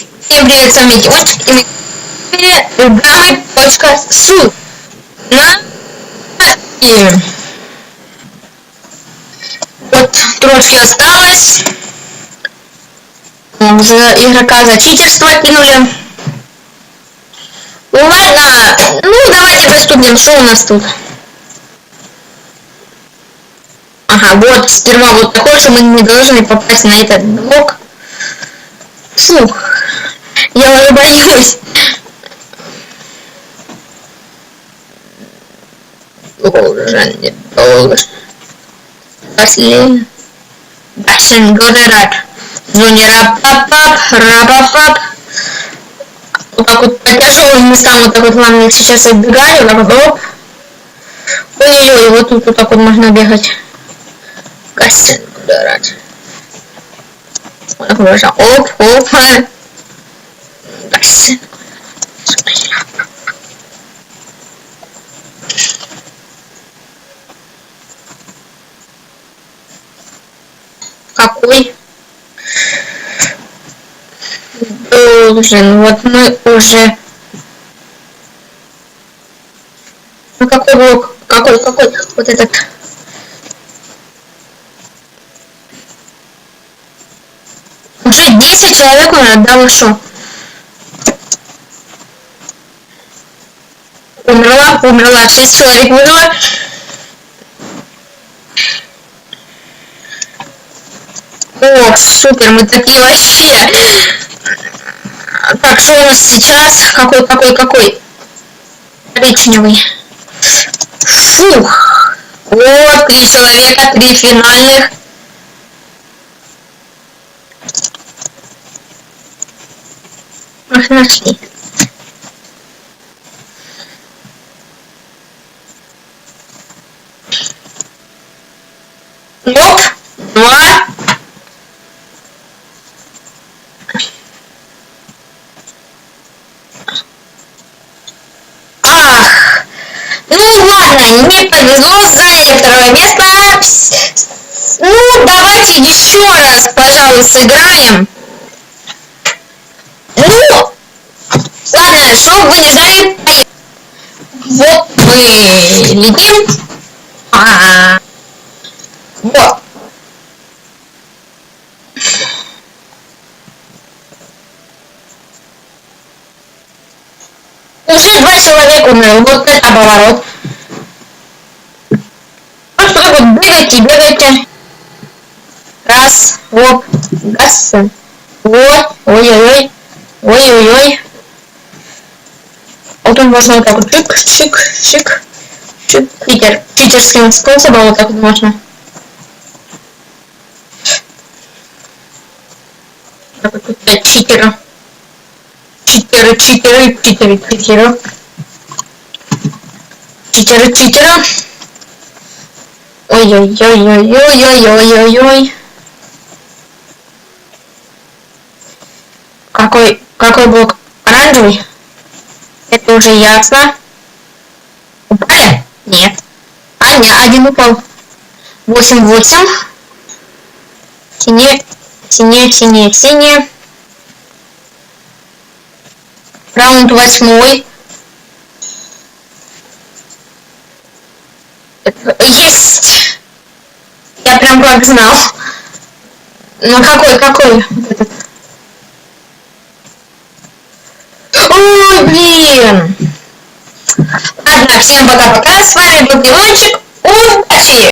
Всем привет, с вами Димончик и Игрamy.су и вот трошки осталось. Уже игрока за читерство кинули. Ну ладно, давайте приступим. Что у нас тут? Ага, вот сперва вот такой, что мы не должны попасть на этот блок. Фух, я уже боюсь. Уже недолго. После Дашин Годерат. Зоне рапапап. Вот так вот по тяжелым местам вот так вот главное сейчас отбегали. Ой-ой-ой, вот тут вот так вот можно бегать. Дашин Годерат. Оп. Дашин. Какой должен? Вот мы уже. Ну какой блок? Какой? Вот этот. Уже 10 человек он отдал шо. Умерла, 6 человек выжило. О, супер, мы такие вообще. Так, что у нас сейчас? Какой? Коричневый. Фух. Вот, 3 человека, 3 финальных. Ах, нашли. Оп, 2. Ах, ну ладно, не повезло, заняли второе место. Ну, давайте еще раз, пожалуй, сыграем. Ну, ладно, чтобы вы не ждали, вот мы летим. Вот. Уже 2 человека умерли. Вот это поворот. Просто так вот бегайте. Раз, оп, газ. Вот, ой-ой-ой. Вот он можно вот так вот чик. Читерским способом вот так вот можно. Так вот тут читера. Читеры. Ой-ой-ой. Какой блок? Оранжевый? Это уже ясно. Упали? Нет. Один упал. 8. Синее. Раунд 8. Есть! Я прям как знал. Ну какой? Вот этот. Ой, блин! Ладно, всем пока-пока. С вами был Димончик.